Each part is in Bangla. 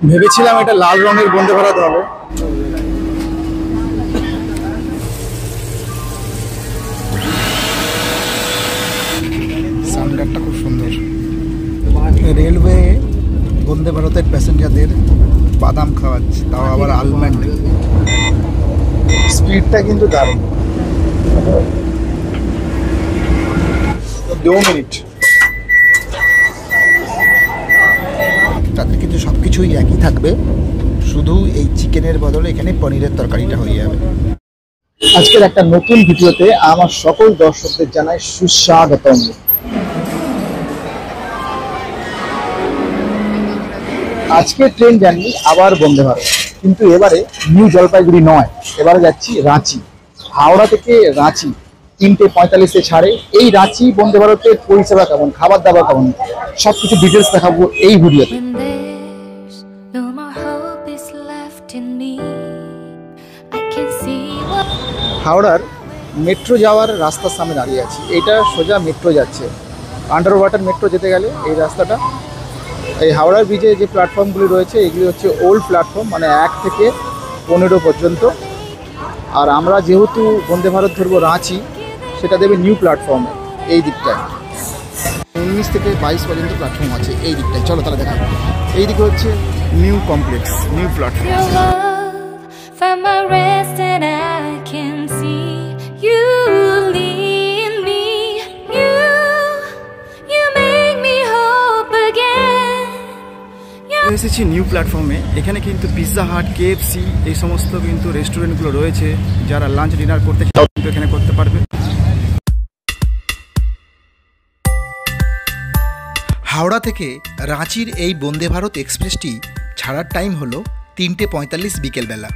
ভেবেছিলাম এটা লাল রঙের বন্দে ভারত হবে। সানগারটা খুব সুন্দর। রেলওয়ে বন্দে ভারতের প্যাসেঞ্জারদের বাদাম খাওয়াচ্ছে, তাও আবার আলমন্ড। স্পিডটা কিন্তু দারুণ। 2 মিনিট। তাদের কিন্তু সব কিছুই একই থাকবে, শুধু এই চিকেনের বদলে এখানে পনিরের তরকারিটা হয়ে যাবে। আজকের একটা নতুন ভিডিওতে আমার সকল দর্শকদের জানাই সুস্বাগতম। আজকে ট্রেন জার্নি আবার বন্দে ভারত, কিন্তু এবারে নিউ জলপাইগুড়ি নয়, এবারে যাচ্ছি রাঁচি। হাওড়া থেকে রাঁচি 3:45-এ ছাড়ে। এই রাঁচি বন্দে ভারতের পরিষেবা কেমন, খাবার দাবার কেমন, সবকিছু ডিটেলস দেখাবো এই ভিডিওতে। হাওড়ার মেট্রো যাওয়ার রাস্তার সামনে দাঁড়িয়ে আছি। এটা সোজা মেট্রো যাচ্ছে, আন্ডার ওয়াটার মেট্রো যেতে গেলে এই রাস্তাটা। এই হাওড়ার ব্রিজে যে প্ল্যাটফর্মগুলি রয়েছে এগুলি হচ্ছে ওল্ড প্ল্যাটফর্ম, মানে 1 থেকে 15 পর্যন্ত। আর আমরা যেহেতু বন্দে ভারত ধরবো রাঁচি, সেটা দেবে নিউ প্ল্যাটফর্মে এই দিকটায়। 19 থেকে 22 পর্যন্ত প্ল্যাটফর্ম আছে এই দিকটায়। চলো তাহলে দেখা। এই দিকে হচ্ছে নিউ কমপ্লেক্স, নিউ প্ল্যাটফর্ম। এসেছি নিউ প্ল্যাটফর্মে। এখানে কিন্তু পিৎজা হাট, KFC এই সমস্ত কিন্তু রেস্টুরেন্টগুলো রয়েছে। যারা লাঞ্চ ডিনার করতে চাও কিন্তু এখানে করতে পারবে। হাওড়া থেকে রাঁচির এই বন্দে ভারত এক্সপ্রেসটি ছাড়ার টাইম হলো 3:45 বিকেলবেলা।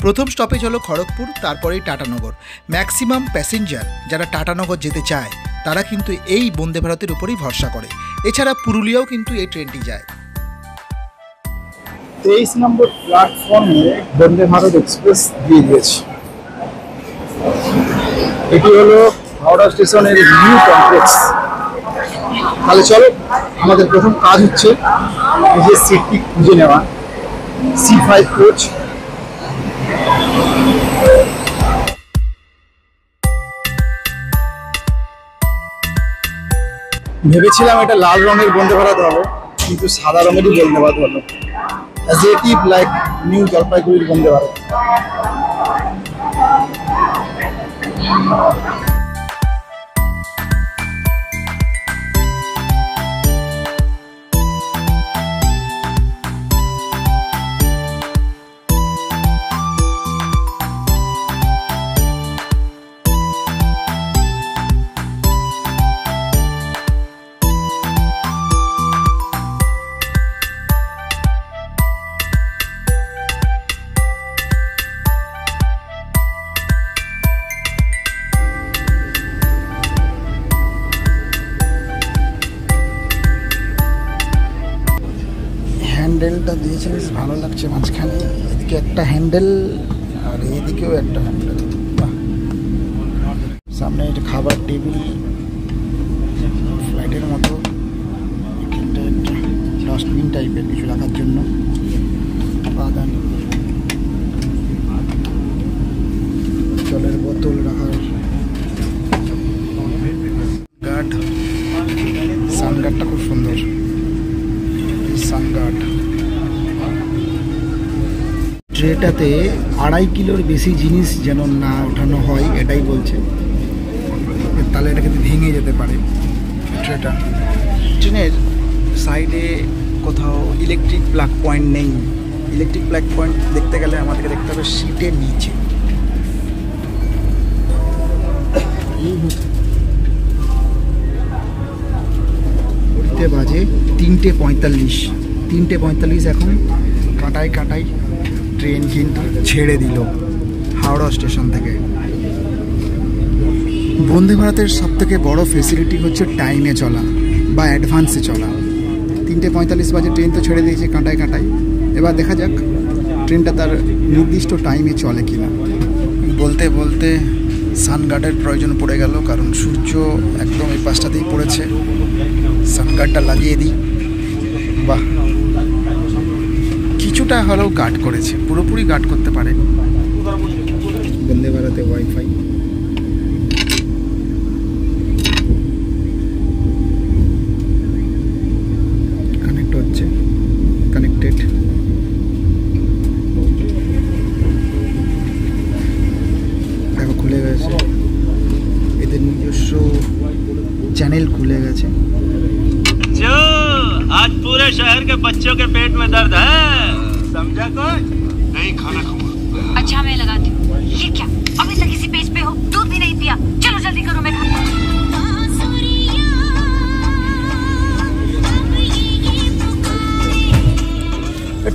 প্রথম স্টপেজ হলো খড়গপুর, তারপরেই টাটানগর। ম্যাক্সিমাম প্যাসেঞ্জার যারা টাটানগর যেতে চায় তারা কিন্তু এই বন্দে ভারতের উপরেই ভরসা করে। এছাড়া পুরুলিয়াও কিন্তু এই ট্রেনটি যায়। 23 নম্বর প্ল্যাটফর্মে বন্দে ভারত এক্সপ্রেস দিয়ে দিয়েছে। এটি হলো হাওড়া স্টেশনের নিউ কমপ্লেক্স। তাহলে চলো, আমাদের প্রথম কাজ হচ্ছে নিজের সিটটি খুঁজে নেওয়া। C5 coach. ভেবেছিলাম এটা লাল রঙের বন্দে ভারত হবে, কিন্তু সাদা রঙেরই বন্দে ভারত হলো। As it is like New Jalpaiguri Vande Bharat. হ্যান্ডেলটা দিয়েছে, বেশ ভালো লাগছে। মাঝখানে এদিকে একটা হ্যান্ডেল আর এদিকেও একটা হ্যান্ডেল। সামনে একটা খাবার টেবিল, ফ্লাইটের মতো। এখানটা একটা ডাস্টবিন টাইপের কিছু রাখার জন্য। বাদাম, জলের বোতল রাখার। গার্ড, সানগার্ডটা খুব সুন্দর। সানগার্ড ট্রেটাতে 2.5 কিলোর বেশি জিনিস যেন না ওঠানো হয়, এটাই বলছে। তাহলে এটা কিন্তু ভেঙে যেতে পারে ট্রেটা। ট্রেনের সাইডে কোথাও ইলেকট্রিক প্লাগ পয়েন্ট নেই। ইলেকট্রিক প্লাগ পয়েন্ট দেখতে গেলে আমাদেরকে দেখতে হবে সিটের নিচে। উঠতে বাজে 3:45। 3:45 এখন। কাঁটায় কাঁটায় ট্রেন কিন্তু ছেড়ে দিল হাওড়া স্টেশন থেকে। বন্দে ভারতের সবথেকে বড় ফেসিলিটি হচ্ছে টাইমে চলা বা অ্যাডভান্সে চলা। 3:45 বাজে ট্রেন তো ছেড়ে দিয়েছে কাঁটায় কাঁটায়। এবার দেখা যাক ট্রেনটা তার নির্দিষ্ট টাইমে চলে কিনা। বলতে বলতে সানগার্ডের প্রয়োজন পড়ে গেল, কারণ সূর্য একদম এই পাশটাতেই পড়েছে। সানগার্ডটা লাগিয়ে দিই। বাহ, কি কিছুটা হলেও গার্ড করেছে, পুরোপুরি গার্ড করতে পারেনি। বন্দে ভারতে ওয়াইফাই, কানেক্ট হচ্ছে, কানেক্টেড। দেখো খুলে গেছে, এদের নিজস্ব চ্যানেল খুলে গেছে। आज पूरे शहर के बच्चों के पेट में दर्द है, समझा कुछ? नहीं खाना खाऊंगा। अच्छा मैं लगाती हूँ। ये क्या, अभी तक इसी पेज पे हो, दूध भी नहीं पिया। चलो जल्दी करो, मैं खाता हूँ।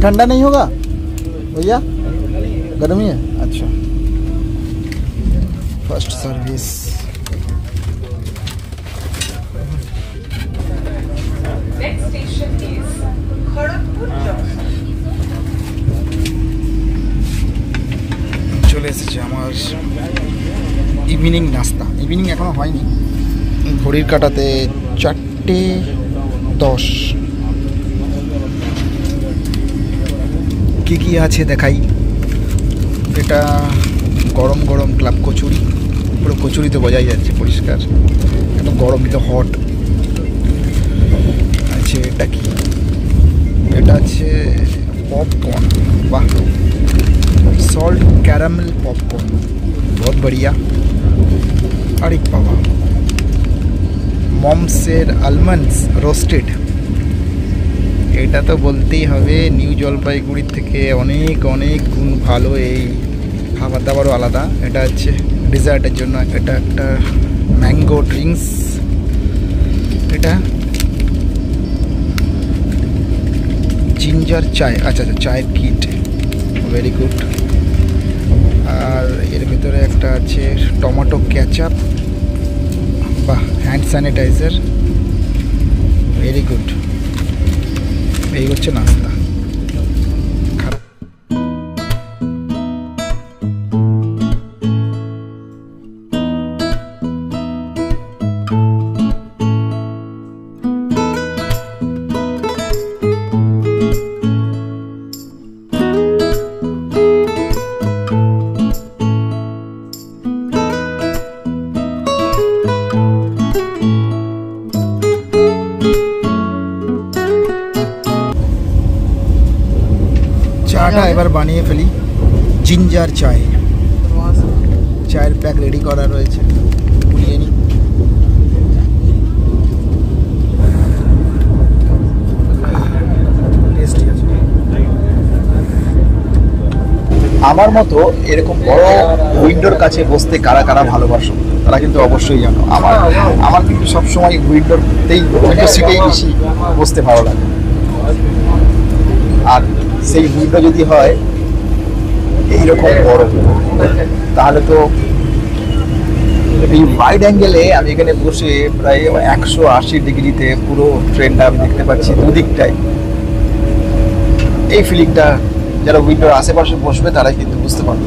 ठंडा नहीं होगा भैया, गर्मी है। अच्छा, first service. Next station is Kharagpur Junction. চলে এসেছে আমার ইভিনিং নাস্তা। ইভিনিং এখনো হয়নি, ঘড়ির কাঁটাতে 4:10। কি কি আছে দেখাই। এটা গরম গরম ক্লাব কচুরি, পুরো কচুরি তো বোঝাই যাচ্ছে পরিষ্কার, একদম গরম, তো হট আছে। এটা কি, এটা আছে পপকর্ন। বাহ, सॉल्ट कैरामेल पॉपकॉर्न, बहुत बढ़िया। अरे बाबा, মমসের আলমন্ডস রোস্টেড। এটা তো বলতেই হবে নিউ জলপাইগুড়ির থেকে অনেক অনেক গুণ ভালো, এই খাবার দাবারও আলাদা। এটা হচ্ছে ডেজার্টের জন্য। এটা একটা ম্যাঙ্গো ড্রিঙ্কস। এটা জিঞ্জার চায়, আচ্ছা আচ্ছা, চায়ের কিট, ভেরি গুড। আর এর ভিতরে একটা আছে টমেটো ক্যাচআপ, বাহ, হ্যান্ড স্যানিটাইজার, ভেরি গুড। এই হচ্ছে নাস্তা। চাটা এবার বানিয়ে ফেলি। জিঞ্জার চায়, চায়ের প্যাক রেডি করা রয়েছে, পুড়িয়ে নিই। আমার মতো এরকম বড় উইন্ডোর কাছে বসতে কারা কারা ভালোবাসো তারা কিন্তু অবশ্যই জানো। আমার কিন্তু সবসময় উইন্ডোতেই, উইন্ডো সিটেই বেশি বসতে ভালো লাগে। আর সেই উইন্ডো যদি হয় এইরকম বড়, তাহলে তো এই ওয়াইড অ্যাঙ্গেলে আমি এখানে বসে প্রায় 180 ডিগ্রিতে পুরো ট্রেনটা আমি দেখতে পাচ্ছি দুদিকটাই। এই ফিলিংটা যারা উইন্ডোর আশেপাশে বসবে তারাই কিন্তু বুঝতে পারবে।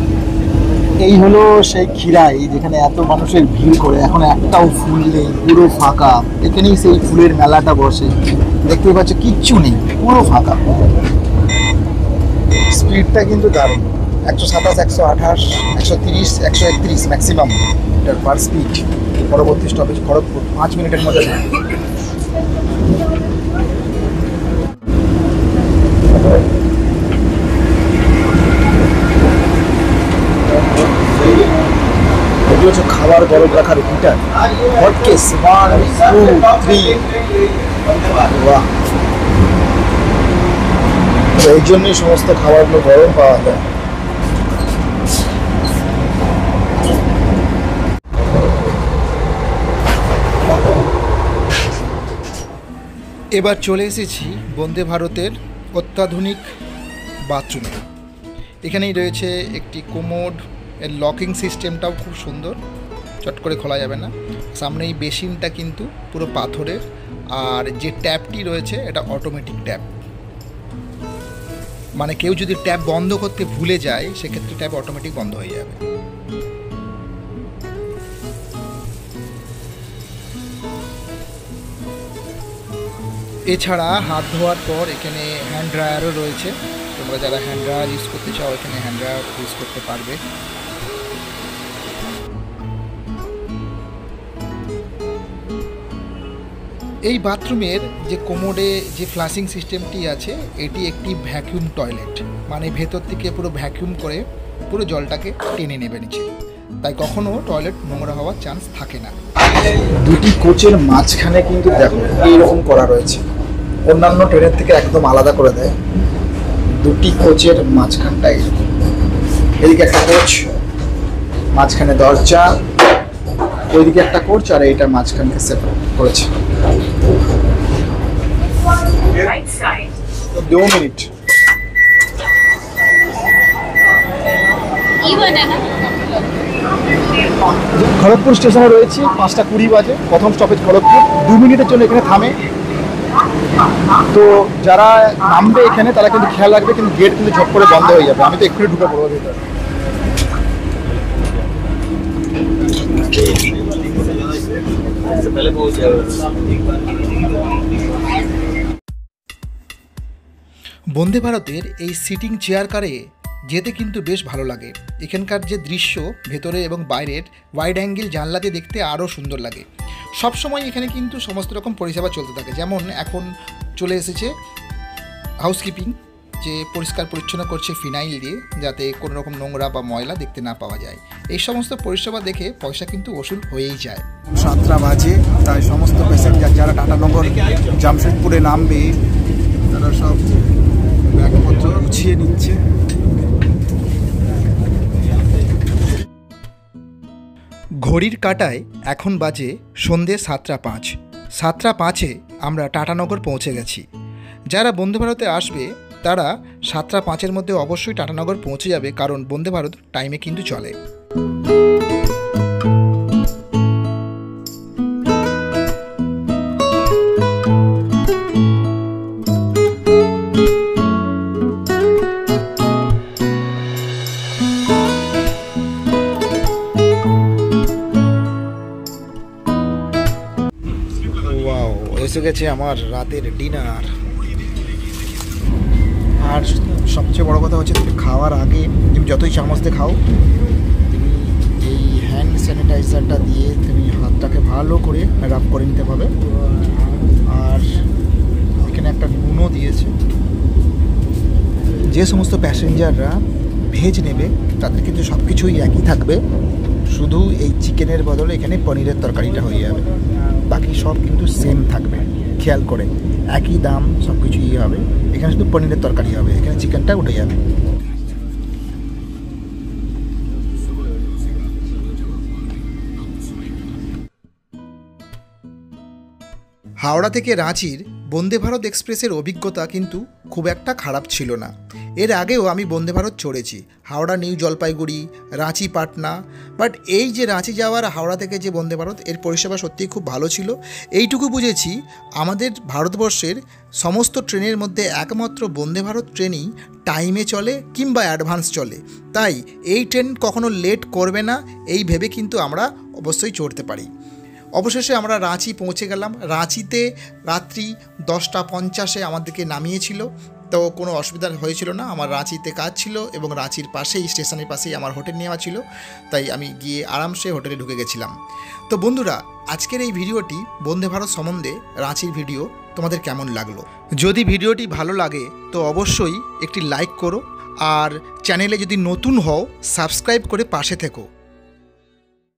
এই হলো সেই খিরাই যেখানে এত মানুষের ভিড় করে, এখন একটাও ফুল নেই, পুরো ফাঁকা। এখানেই সেই ফুলের মেলাটা বসে, দেখতে পাচ্ছ কিচ্ছু নেই, পুরো ফাঁকা। স্পিডটা কিন্তু দারুণ, 127, 128, 130, 131 ম্যাক্সিমাম এটার পার স্পিড। পরবর্তী স্টপেজ খড়গপুর, 5 মিনিটের মধ্যে। এগুলো হচ্ছে খাবার গরম রাখার হিটার, হটকেস 1, 2, 3। বাহ, এই জন্যই সমস্ত খাবারগুলো গরম পাওয়া যায়। এবার চলে এসেছি বন্দে ভারতের অত্যাধুনিক বাথরুমে। এখানেই রয়েছে একটি কোমোড, এর লকিং সিস্টেমটাও খুব সুন্দর, চট করে খোলা যাবে না। সামনে এই বেসিনটা কিন্তু পুরো পাথরের, আর যে ট্যাপটি রয়েছে এটা অটোমেটিক ট্যাপ, মানে কেউ যদি ট্যাপ বন্ধ করতে ভুলে যায় সেক্ষেত্রে ট্যাপ অটোমেটিক বন্ধ হয়ে যাবে। এছাড়া হাত ধোয়ার পর এখানে হ্যান্ড ড্রায়ারও রয়েছে, তোমরা যারা হ্যান্ড ড্রায়ার ইউজ করতে চাও এখানে হ্যান্ড ড্রায়ার ইউজ করতে পারবে। এই বাথরুমের যে কোমোডে যে ফ্লাশিং সিস্টেমটি আছে এটি একটি ভ্যাকুয়াম টয়লেট, মানে ভেতর থেকে পুরো ভ্যাকুয়াম করে পুরো জলটাকে টেনে নেবে নিচে, তাই কখনো টয়লেট নোংরা হওয়ার চান্স থাকে না। দুটি কোচের মাঝখানে কিন্তু দেখো এইরকম করা রয়েছে, অন্যান্য ট্রেনের থেকে একদম আলাদা করে দেয়। দুটি কোচের মাঝখানটা এরকম, এদিকে একটা কোচ, মাঝখানে দরজা, ওইদিকে একটা কোচ, আর এইটার মাঝখানকে সেপারেট করেছে। Right side. 2 মিনিট। খড়গপুর স্টেশনে রয়েছে, 5:20 বাজে, প্রথম স্টপেজ খড়গপুর। 2 মিনিটের জন্য এখানে থামে, তো যারা নামবে এখানে তারা কিন্তু খেয়াল রাখবে, কিন্তু গেট কিন্তু ঝপ করে বন্ধ হয়ে যাবে। আমি তো এক্ষুনি ঢুকে পড়বো ভিতরে। বন্দে ভারতের এই সিটিং চেয়ার কারে যেতে কিন্তু বেশ ভালো লাগে। এখানকার যে দৃশ্য ভেতরে এবং বাইরের ওয়াইড অ্যাঙ্গেল জানলাতে দেখতে আরও সুন্দর লাগে। সবসময় এখানে কিন্তু সমস্ত রকম পরিষেবা চলতে থাকে, যেমন এখন চলে এসেছে হাউসকিপিং, যে পরিষ্কার পরিচ্ছন্ন করছে ফিনাইল দিয়ে, যাতে কোনো রকম নোংরা বা ময়লা দেখতে না পাওয়া যায়। এই সমস্ত পরিষেবা দেখে পয়সা কিন্তু ওসুল হয়েই যায়। 7টা বাজে, তাই সমস্ত প্যাসেঞ্জার যারা টাটানগর জামশেদপুরে নামবে তারা সব ব্যাগপত্র গুছিয়ে নিচ্ছে। ঘড়ির কাঁটায় এখন বাজে সন্ধ্যে 7:05। 7:05-এ আমরা টাটানগর পৌঁছে গেছি। যারা বন্দে ভারতে আসবে তারা 7:05-এর মধ্যে অবশ্যই টাটানগর পৌঁছে যাবে, কারণ বন্দে ভারত টাইমে কিন্তু চলে। ওয়াও, এসে গেছে আমার রাতের ডিনার। আর সবচেয়ে বড় কথা হচ্ছে, তুমি খাওয়ার আগে তুমি যতই চামচ দিয়ে খাও, তুমি এই হ্যান্ড স্যানিটাইজারটা দিয়ে তুমি হাতটাকে ভালো করে রাব করে নিতে হবে। আর এখানে একটা নুনও দিয়েছে। যে সমস্ত প্যাসেঞ্জাররা ভেজ নেবে তাদের কিন্তু সব কিছুই একই থাকবে, শুধু এই চিকেনের বদলে এখানে পনিরের তরকারিটা হয়ে যাবে, বাকি সব কিন্তু সেম থাকবে। খেয়াল করে একই দাম, সব কিছুই হবে। এখানে শুধু পনিরের তরকারি হবে, এখানে চিকেনটা উঠে যাবে। হাওড়া থেকে রাঁচির বন্দে ভারত এক্সপ্রেসের অভিজ্ঞতা কিন্তু খুব একটা খারাপ ছিল না। এর আগেও আমি বন্দে ভারত চড়েছি, হাওড়া নিউ জলপাইগুড়ি, রাঁচি পাটনা, বাট এই যে রাঁচি যাওয়ার হাওড়া থেকে যে বন্দে ভারত, এর পরিষেবা সত্যিই খুব ভালো ছিল। এইটুকু বুঝেছি, আমাদের ভারতবর্ষের সমস্ত ট্রেনের মধ্যে একমাত্র বন্দে ভারত ট্রেনই টাইমে চলে কিংবা অ্যাডভান্স চলে, তাই এই ট্রেন কখনো লেট করবে না এই ভেবে কিন্তু আমরা অবশ্যই চড়তে পারি। অবশেষে আমরা রাঁচি পৌঁছে গেলাম। রাঁচিতে রাত্রি 10:50-এ আমাদেরকে নামিয়েছিল, তো কোনো অসুবিধা হয়েছিল না। আমার রাঁচিতে কাজ ছিল এবং রাঁচির পাশেই, স্টেশনের পাশেই আমার হোটেল নেওয়া ছিল, তাই আমি গিয়ে আরামসে হোটেলে ঢুকে গেছিলাম। তো বন্ধুরা, আজকের এই ভিডিওটি বন্দে ভারত সম্বন্ধে রাঁচির ভিডিও তোমাদের কেমন লাগলো? যদি ভিডিওটি ভালো লাগে তো অবশ্যই একটি লাইক করো, আর চ্যানেলে যদি নতুন হও সাবস্ক্রাইব করে পাশে থেকো।